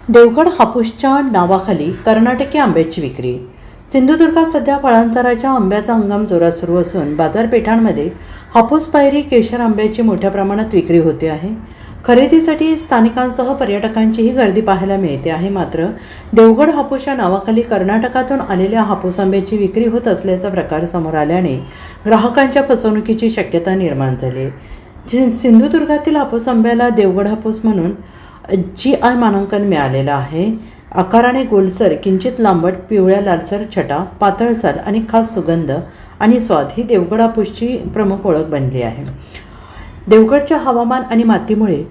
देवगड हापूसच्या नावाखाली कर्नाटकी आंब्याची विक्री. सिंधुदुर्गात सध्या फळांचा राजा आंब्याचा हंगाम जोरात सुरू असून बाजारपेठांमध्ये हापूस पायरी केशर आंब्याची मोठ्या प्रमाणात विक्री होते आहे. खरेदीसाठी स्थानिकांसह पर्यटकांचीही गर्दी पाहायला मिळते आहे. मात्र देवगड हापूसच्या नावाखाली कर्नाटकातून आलेल्या हापूस आंब्याची विक्री होत असल्याचा प्रकार समोर आल्याने ग्राहकांच्या फसवणुकीची शक्यता निर्माण झाली. सिंधुदुर्गातील हापूस आंब्याला देवगड हापूस म्हणून GI मानांकन मिळालेलं आहे. आकाराने गोलसर, किंचित लांबट, पिवळ्या लालसर छटा, पातळ साल आणि खास सुगंध आणि स्वाद ही देवगड हापूसची प्रमुख ओळख बनली आहे. देवगडच्या हवामान आणि मातीमुळे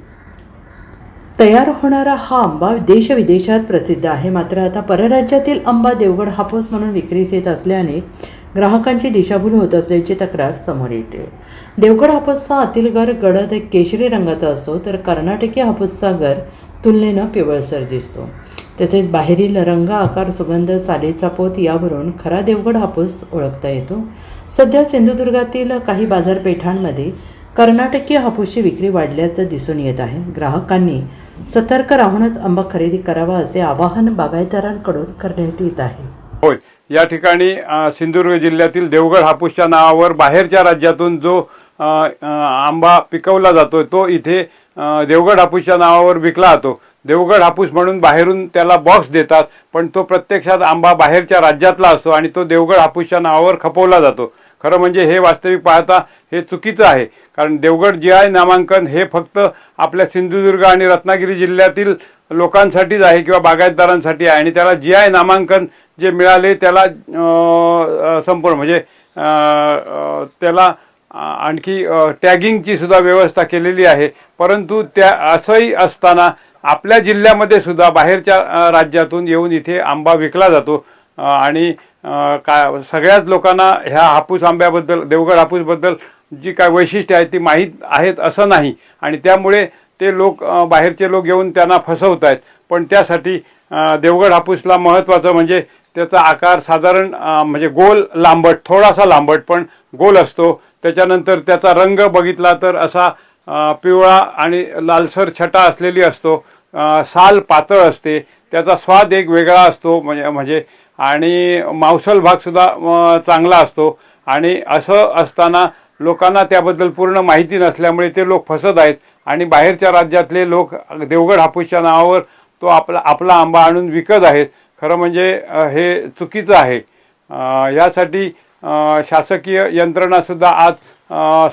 तयार होणारा हा आंबा देशविदेशात प्रसिद्ध आहे. मात्र आता परराज्यातील आंबा देवगड हापूस म्हणून विक्रीस येत असल्याने ग्राहकांची दिशाभूल होत असल्याची तक्रार समोर येते. देवगड हापूसचा आतील गर गडद केशरी रंगाचा असतो, तर कर्नाटकी हापूसचा गर तुलनेनं पिवळसर दिसतो. तसेच बाहेरील रंग, आकार, सुगंध, सालेचा पोत यावरून खरा देवगड हापूस ओळखता येतो. सध्या सिंधुदुर्गातील काही बाजारपेठांमध्ये कर्नाटकी हापूसची विक्री वाढल्याचं दिसून येत आहे. ग्राहकांनी सतर्क राहूनच आंबा खरेदी करावा असे आवाहन बागायतदारांकडून करण्यात येत आहे. होय, या ठिकाणी सिंधुदुर्ग जिल्ह्यातील देवगड हापूसच्या नावावर बाहेरच्या राज्यातून जो आंबा पिकवला जातो तो इथे देवगड हापूसच्या नावावर विकला जातो. देवगड हापूस म्हणून बाहेरून त्याला बॉक्स देतात, पण तो प्रत्यक्षात आंबा बाहेरच्या राज्यातला असतो आणि तो देवगड हापूसच्या नावावर खपवला जातो. खरं म्हणजे हे वास्तविक पाहता हे चुकीचं आहे, कारण देवगड GI नामांकन हे फक्त आपल्या सिंधुदुर्ग आणि रत्नागिरी जिल्ह्यातील लोकांसाठीच आहे किंवा बागायतदारांसाठी आहे. आणि त्याला GI नामांकन जे मिळाले त्याला संपूर्ण म्हणजे त्याला आणखी टॅगिंगची सुद्धा व्यवस्था केलेली आहे. परंतु त्या असंही असताना आपल्या जिल्ह्यामध्ये सुद्धा बाहेरच्या राज्यातून येऊन इथे आंबा विकला जातो आणि सगळ्याच लोकांना ह्या हापूस आंब्याबद्दल, देवगड हापूसबद्दल जी काय वैशिष्ट्ये आहेत ती माहीत आहेत असं नाही आणि त्यामुळे ते लोक, बाहेरचे लोक येऊन त्यांना फसवत आहेत. पण त्यासाठी देवगड हापूसला महत्त्वाचं म्हणजे त्याचा आकार साधारण म्हणजे गोल लांबट, थोडासा लांबट पण गोल असतो. त्याच्यानंतर त्याचा रंग बघितला तर असा पिवळा आणि लालसर छटा असलेली असतो. साल पातळ असते. त्याचा स्वाद एक वेगळा असतो म्हणजे आणि मांसल भाग सुद्धा चांगला असतो. आणि असं असताना लोकांना त्याबद्दल पूर्ण माहिती नसल्यामुळे ते लोक फसत आहेत आणि बाहेरच्या राज्यातले लोक देवगड हापूसच्या नावावर तो आपला आंबा आणून विकत आहेत. खरं म्हणजे हे चुकीचं आहे. यासाठी शासकीय यंत्रणा सुद्धा आज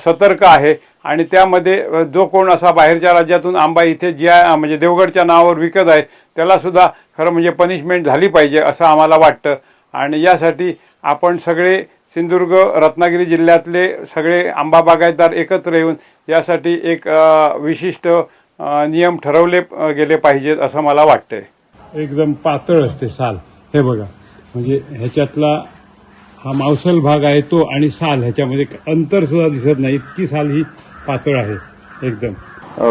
सतर्क आहे आणि त्यामध्ये जो कोण असा बाहेरच्या राज्यातून आंबा इथे GI म्हणजे देवगडच्या नावावर विकत आहे त्याला सुद्धा खरं म्हणजे पनिशमेंट झाली पाहिजे असं आम्हाला वाटतं. आणि यासाठी आपण सगळे सिंधुदुर्ग, रत्नागिरी जिल्ह्यातले सगळे आंबा बागायतदार एकत्र येऊन यासाठी एक विशिष्ट नियम ठरवले गेले पाहिजेत असं मला वाटतंय. एकदम पातळ असते साल, हे बघा, म्हणजे ह्याच्यातला हा मांसल भाग आहे तो आणि साल ह्याच्यामध्ये अंतर सुद्धा दिसत नाही, इतकी साल ही पातळ आहे एकदम.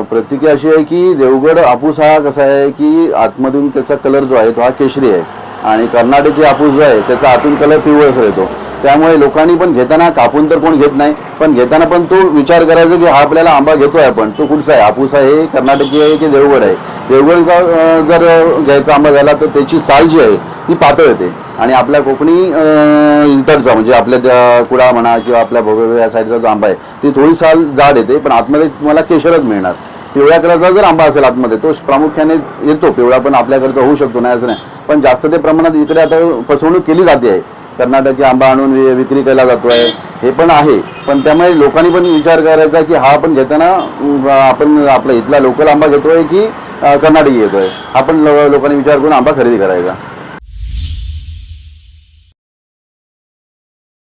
प्रतिक्रिया अशी आहे की देवगड हापूस हा कसा आहे की आतमधून त्याचा कलर जो आहे तो हा केशरी आहे आणि कर्नाटकी हापूस जो आहे त्याचा आतून कलर पिवळसर येतो. त्यामुळे लोकांनी पण घेताना, कापून तर कोण घेत नाही, पण घेताना पण तो विचार करायचा की हा आपल्याला आंबा घेतोय आपण, तो कुठचा आहे, हापूस आहे, कर्नाटकी आहे की देवगड आहे. देवगडचा जर घ्यायचा आंबा झाला तर त्याची साल जी आहे ती पातळ येते आणि आपल्या कोकणी इतरचा म्हणजे आपल्या त्या कुडा म्हणा किंवा आपल्या भोगवे या साईडचा जो आंबा आहे ती थोडी साल जाड येते, पण आतमध्ये तुम्हाला केशरच मिळणार. पिवळ्या कलरचा जर आंबा असेल आतमध्ये तो प्रामुख्याने येतो पिवळा, पण आपल्याकडे होऊ शकतो नाही असं नाही, पण जास्त ते प्रमाणात इकडे आता फसवणूक केली जाते आहे. कर्नाटकी आंबा आणून विक्री केला जातोय हे पण आहे, पण त्यामुळे लोकांनी पण विचार करायचा की हा आपण घेताना आपण आपला इथला लोकल आंबा घेतोय की कर्नाटकी घेतोय, हा पण लोकांनी विचार करून आंबा खरेदी करायचा.